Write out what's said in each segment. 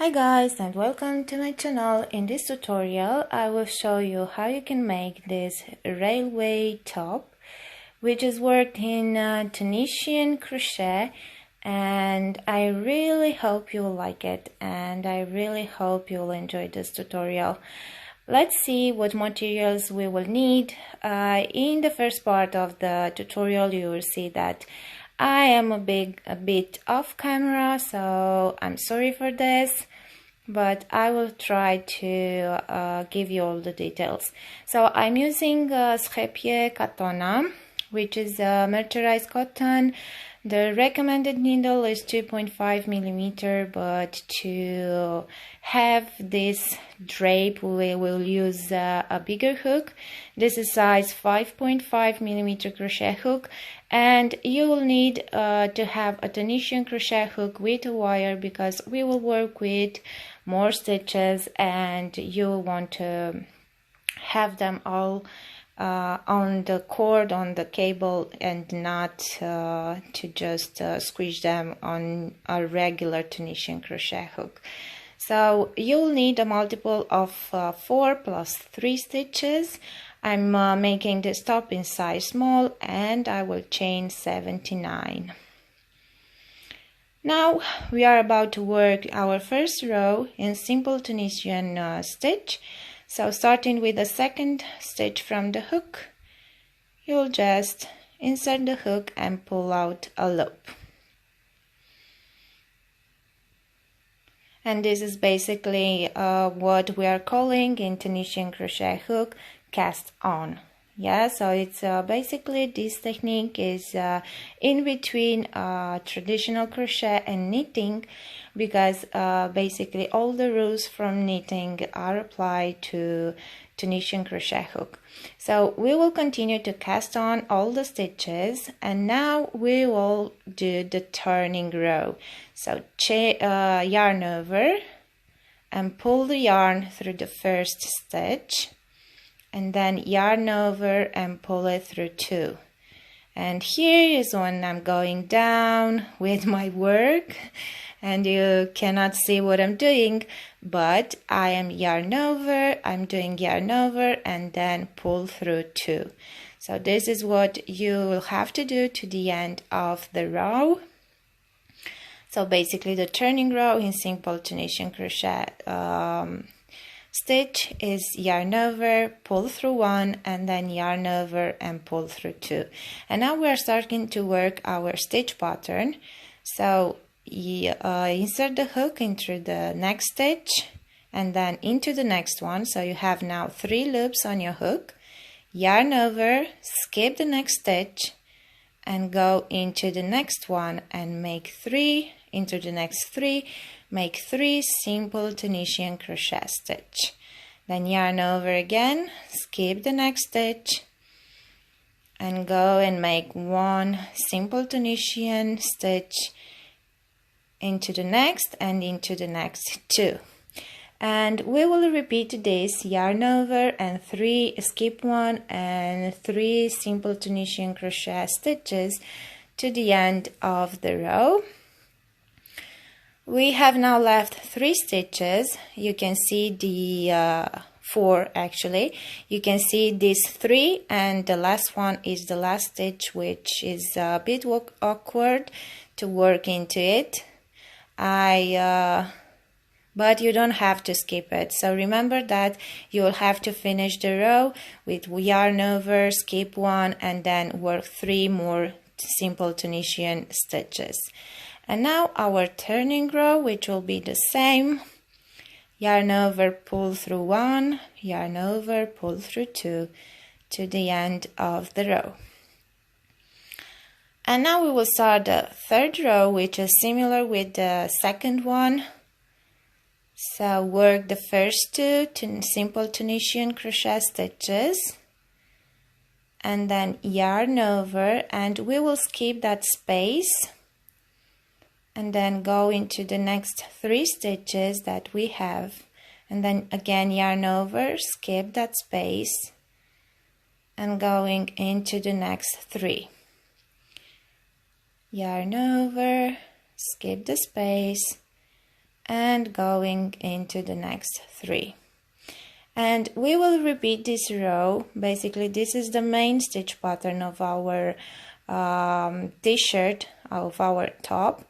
Hi guys, and welcome to my channel. In this tutorial I will show you how you can make this railway top, which is worked in Tunisian crochet, and I really hope you'll like it, and I really hope you'll enjoy this tutorial. Let's see what materials we will need. In the first part of the tutorial you will see that I am a bit off camera, so I'm sorry for this, but I will try to give you all the details. So I'm using Crochet Katona, which is mercerized cotton. The recommended needle is 2.5 millimeter, but to have this drape we will use a bigger hook. This is size 5.5 millimeter crochet hook, and you will need to have a Tunisian crochet hook with a wire, because we will work with more stitches and you want to have them all on the cord, on the cable, and not to just squish them on a regular Tunisian crochet hook. So you'll need a multiple of 4 plus 3 stitches. I'm making this top in size small, and I will chain 79. Now we are about to work our first row in simple Tunisian stitch. So starting with the second stitch from the hook, you'll just insert the hook and pull out a loop. And this is basically what we are calling in Tunisian crochet hook cast on. Yeah, so it's basically this technique is in between traditional crochet and knitting, because basically all the rules from knitting are applied to Tunisian crochet hook. So we will continue to cast on all the stitches, and now we will do the turning row. So yarn over and pull the yarn through the first stitch, and then yarn over and pull it through 2. And here is when I'm going down with my work, and you cannot see what I'm doing, but I am yarn over, I'm doing yarn over and then pull through 2. So this is what you will have to do to the end of the row. So basically the turning row in simple Tunisian crochet stitch is yarn over, pull through 1, and then yarn over and pull through 2. And now we are starting to work our stitch pattern. So insert the hook into the next stitch and then into the next one. So you have now 3 loops on your hook. Yarn over, skip the next stitch and go into the next one and make 3, into the next 3, make 3 simple Tunisian crochet stitch. Then yarn over again, skip the next stitch and go and make 1 simple Tunisian stitch into the next and into the next 2. And we will repeat this, yarn over and 3, skip 1 and 3 simple Tunisian crochet stitches to the end of the row. We have now left 3 stitches. You can see the 4 actually. You can see these 3, and the last one is the last stitch, which is a bit awkward to work into it. But you don't have to skip it. So remember that you will have to finish the row with yarn over, skip 1, and then work 3 more simple Tunisian stitches. And now our turning row, which will be the same. Yarn over, pull through 1, yarn over, pull through 2 to the end of the row. And now we will start the third row, which is similar with the second one. So work the first 2 simple Tunisian crochet stitches and then yarn over, and we will skip that space and then go into the next 3 stitches that we have, and then again yarn over, skip that space and going into the next 3. Yarn over, skip the space and going into the next 3. And we will repeat this row. Basically, this is the main stitch pattern of our t-shirt, of our top,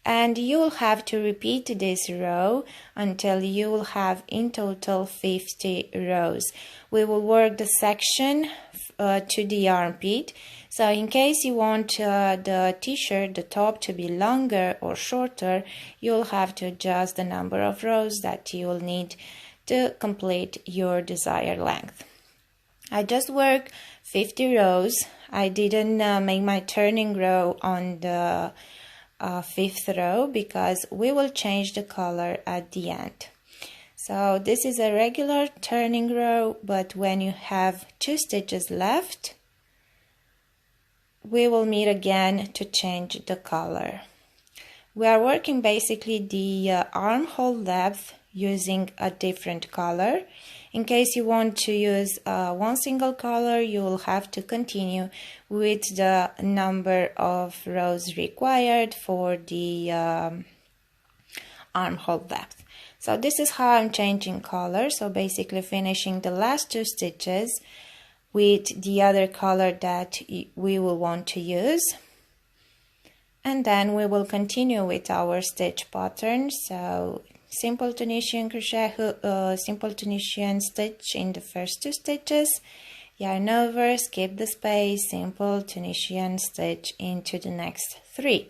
and you will have to repeat this row until you will have in total 50 rows. We will work the section to the armpit. So in case you want the t-shirt, the top, to be longer or shorter, you'll have to adjust the number of rows that you will need to complete your desired length. I just worked 50 rows. I didn't make my turning row on the 5th row because we will change the color at the end. So this is a regular turning row, but when you have 2 stitches left, we will meet again to change the color. We are working basically the armhole depth using a different color. In case you want to use one single color, you will have to continue with the number of rows required for the armhole depth. So this is how I'm changing color. So basically finishing the last 2 stitches with the other color that we will want to use. And then we will continue with our stitch pattern. So simple Tunisian crochet, simple Tunisian stitch in the first 2 stitches, yarn over, skip the space, simple Tunisian stitch into the next 3,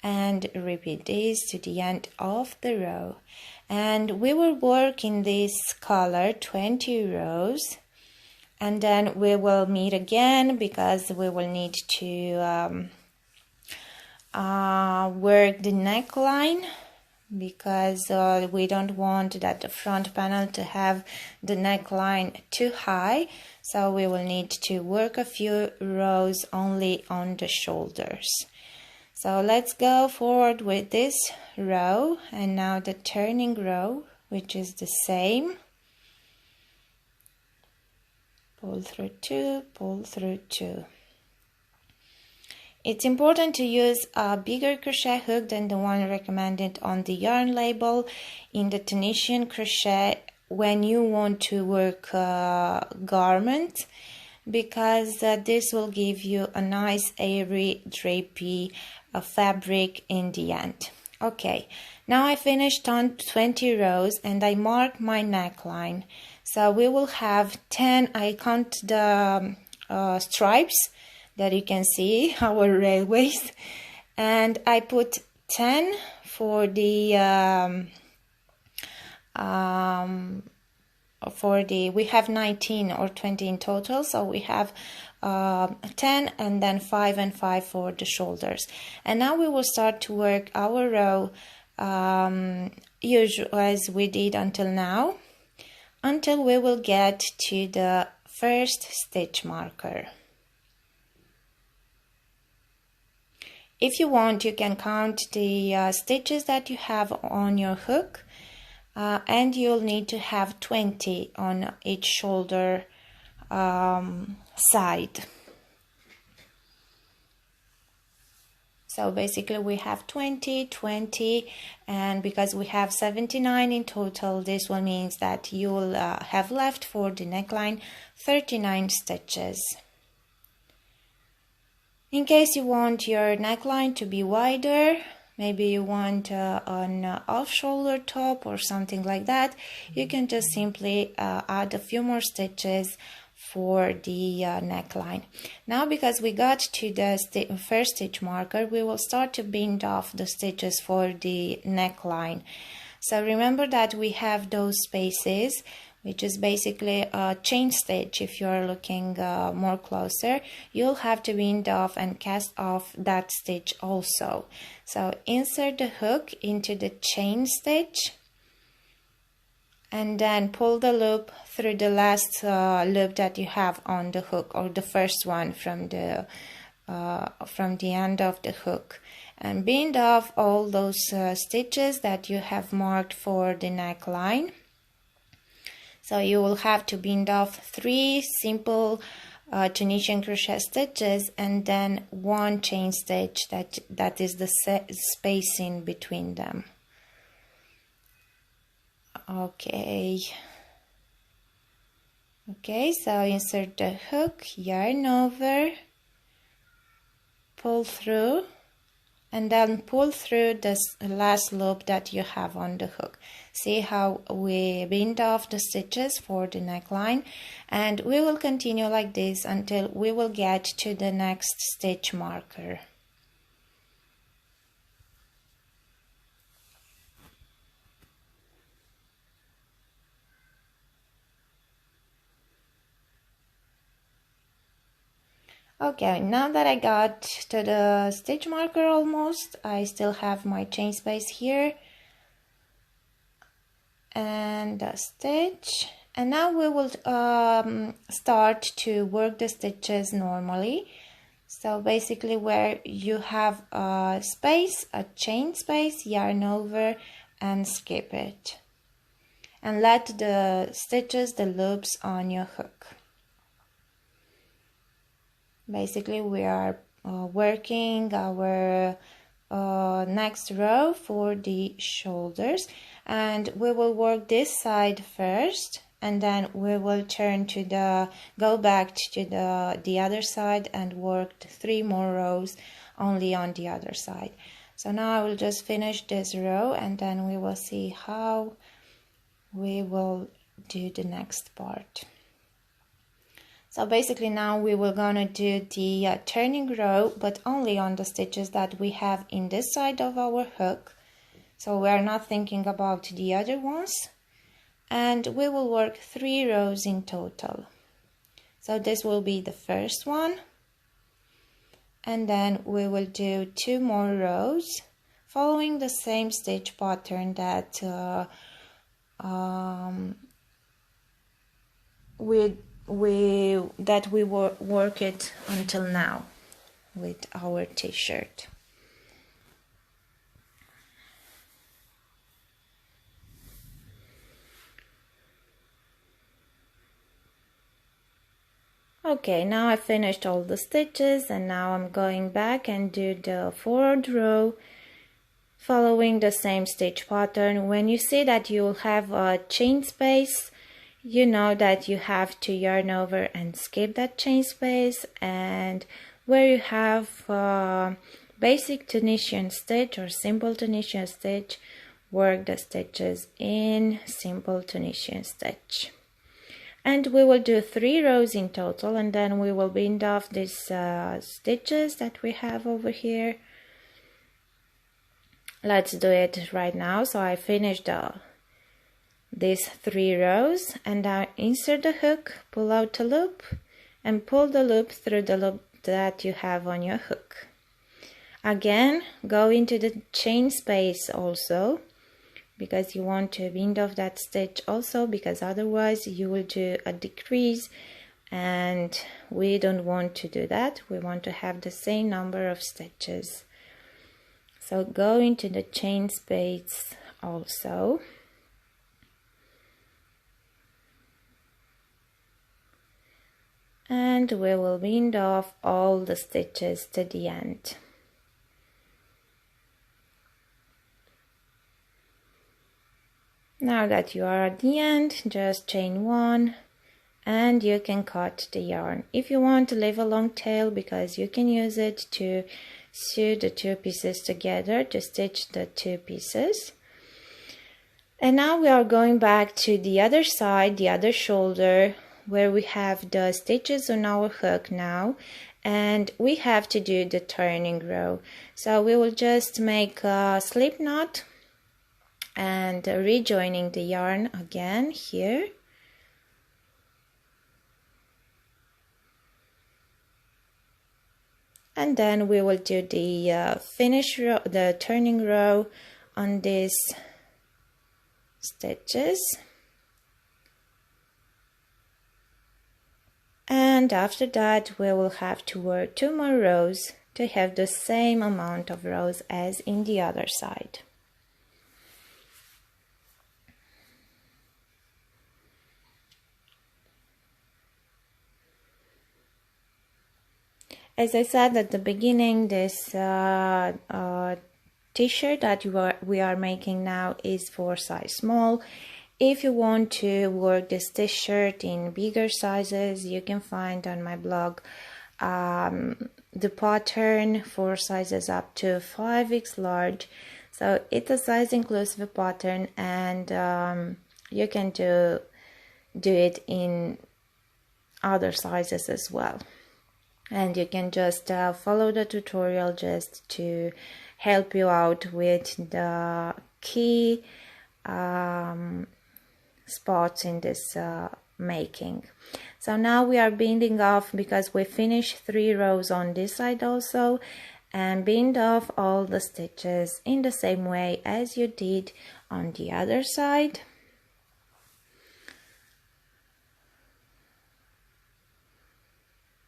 and repeat this to the end of the row. And we will work in this color 20 rows, and then we will meet again because we will need to work the neckline, because we don't want that the front panel to have the neckline too high, so we will need to work a few rows only on the shoulders. So let's go forward with this row, and now the turning row, which is the same. Pull through 2, pull through 2. It's important to use a bigger crochet hook than the one recommended on the yarn label in the Tunisian crochet when you want to work a garment, because this will give you a nice airy drapey fabric in the end. Okay, now I finished on 20 rows and I marked my neckline. So we will have 10, I count the stripes that you can see, our railways, and I put 10 for the we have 19 or 20 in total, so we have 10 and then 5 and 5 for the shoulders. And now we will start to work our row usually as we did until now, until we will get to the first stitch marker. If you want, you can count the stitches that you have on your hook, and you'll need to have 20 on each shoulder side. So basically we have 20, 20, and because we have 79 in total, this one means that you will have left for the neckline 39 stitches. In case you want your neckline to be wider, maybe you want an off-shoulder top or something like that, you can just simply add a few more stitches for the neckline. Now, because we got to the first stitch marker, we will start to bind off the stitches for the neckline. So remember that we have those spaces, which is basically a chain stitch. If you're looking more closer, you'll have to bind off and cast off that stitch also. So insert the hook into the chain stitch and then pull the loop through the last loop that you have on the hook, or the first one from the end of the hook, and bind off all those stitches that you have marked for the neckline. So you will have to bind off 3 simple Tunisian crochet stitches and then 1 chain stitch that is the spacing between them. Okay. Okay, so insert the hook, yarn over, pull through, and then pull through this last loop that you have on the hook. See how we bind off the stitches for the neckline, and we will continue like this until we will get to the next stitch marker. Okay, now that I got to the stitch marker almost, I still have my chain space here and a stitch, and now we will start to work the stitches normally. So basically where you have a space, a chain space, yarn over and skip it, and let the stitches, the loops on your hook. Basically we are working our next row for the shoulders, and we will work this side first, and then we will turn to go back to the other side and work 3 more rows only on the other side. So now I will just finish this row, and then we will see how we will do the next part. So basically now we will gonna do the turning row, but only on the stitches that we have in this side of our hook. So we are not thinking about the other ones. And we will work 3 rows in total. So this will be the first one. And then we will do 2 more rows, following the same stitch pattern that we work it until now with our t-shirt. Okay, now I finished all the stitches, and now I'm going back and do the forward row following the same stitch pattern. When you see that you have a chain space, you know that you have to yarn over and skip that chain space, and where you have basic Tunisian stitch or simple Tunisian stitch, work the stitches in simple Tunisian stitch. And we will do 3 rows in total, and then we will bind off these stitches that we have over here. Let's do it right now. So I finished these 3 rows, and I insert the hook, pull out a loop, and pull the loop through the loop that you have on your hook. Again, go into the chain space also, because you want to bind off that stitch also, because otherwise you will do a decrease, and we don't want to do that. We want to have the same number of stitches. So go into the chain space also. And we will bind off all the stitches to the end. Now that you are at the end, just chain 1 and you can cut the yarn. If you want to leave a long tail, because you can use it to sew the 2 pieces together, to stitch the 2 pieces. And now we are going back to the other side, the other shoulder, where we have the stitches on our hook now, and we have to do the turning row. So we will just make a slip knot and rejoining the yarn again here. And then we will do the finish row, the turning row on these stitches. And after that we will have to work 2 more rows to have the same amount of rows as in the other side. As I said at the beginning, this t-shirt that we are making now is for size small. If you want to work this t-shirt in bigger sizes, you can find on my blog the pattern for sizes up to 5x large. So it's a size inclusive pattern, and you can do it in other sizes as well. And you can just follow the tutorial just to help you out with the key spots in this making. So now we are binding off, because we finished 3 rows on this side also, and bind off all the stitches in the same way as you did on the other side.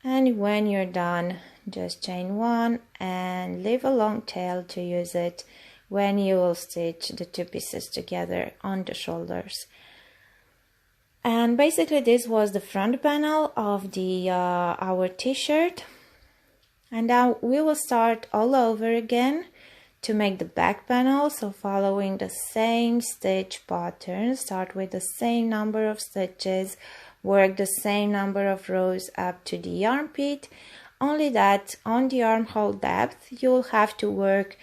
And when you're done, just chain 1 and leave a long tail to use it when you will stitch the 2 pieces together on the shoulders. And basically this was the front panel of the our t-shirt. And now we will start all over again to make the back panel. So following the same stitch pattern, start with the same number of stitches, work the same number of rows up to the armpit, only that on the armhole depth you'll have to work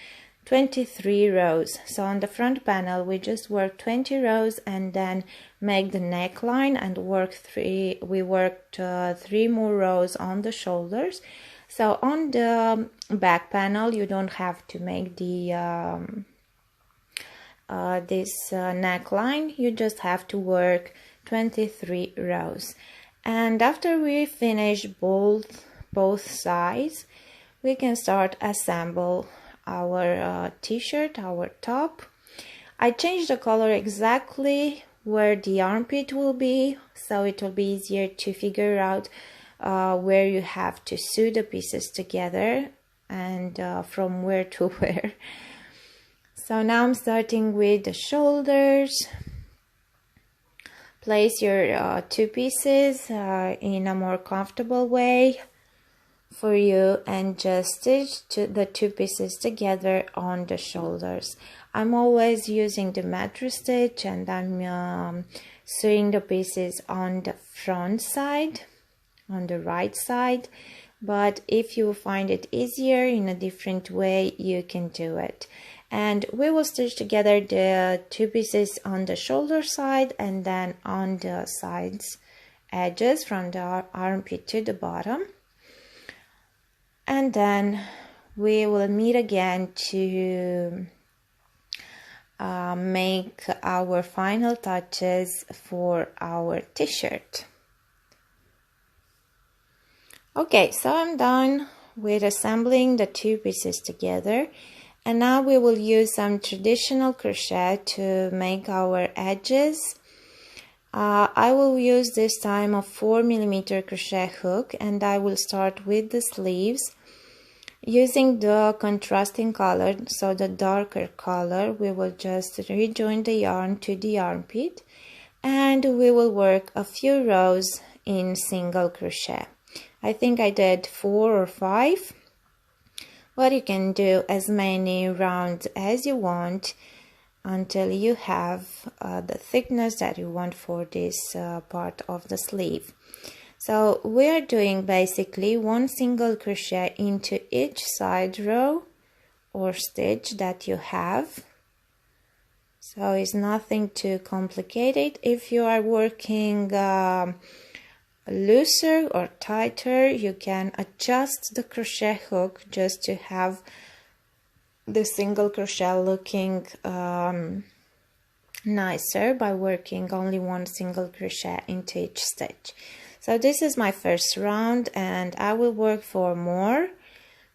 23 rows. So on the front panel we just work 20 rows and then make the neckline and we worked 3 more rows on the shoulders. So on the back panel you don't have to make the this neckline, you just have to work 23 rows. And after we finish both sides, we can start assemble our t-shirt, our top. I changed the color exactly where the armpit will be, so it will be easier to figure out where you have to sew the pieces together and from where to where. So now I'm starting with the shoulders. Place your 2 pieces in a more comfortable way for you and just stitch the 2 pieces together on the shoulders. I'm always using the mattress stitch, and I'm sewing the pieces on the front side, on the right side, but if you find it easier in a different way, you can do it. And we will stitch together the 2 pieces on the shoulder side and then on the sides edges from the armpit to the bottom. And then we will meet again to make our final touches for our t-shirt. Okay, so I'm done with assembling the 2 pieces together. And now we will use some traditional crochet to make our edges. I will use this time a 4mm crochet hook, and I will start with the sleeves. Using the contrasting color, so the darker color, we will just rejoin the yarn to the armpit, and we will work a few rows in single crochet. I think I did 4 or 5. But you can do as many rounds as you want until you have the thickness that you want for this part of the sleeve. So we are doing basically 1 single crochet into each side row or stitch that you have. So it's nothing too complicated. If you are working looser or tighter, you can adjust the crochet hook just to have the single crochet looking nicer by working only 1 single crochet into each stitch. So this is my first round, and I will work 4 more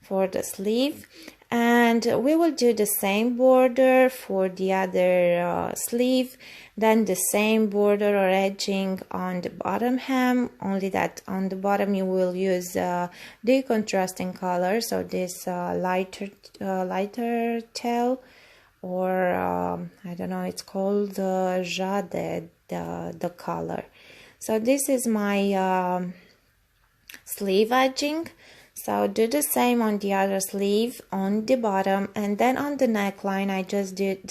for the sleeve, and we will do the same border for the other sleeve, then the same border or edging on the bottom hem, only that on the bottom you will use the contrasting color, so this lighter teal, or I don't know, it's called Jade, the color. So this is my sleeve edging. So do the same on the other sleeve on the bottom, and then on the neckline I just did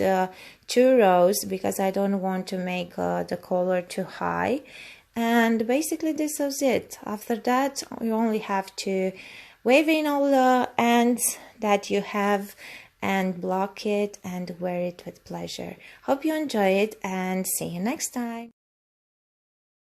2 rows because I don't want to make the collar too high. And basically this is it. After that you only have to wave in all the ends that you have and block it and wear it with pleasure. Hope you enjoy it and see you next time.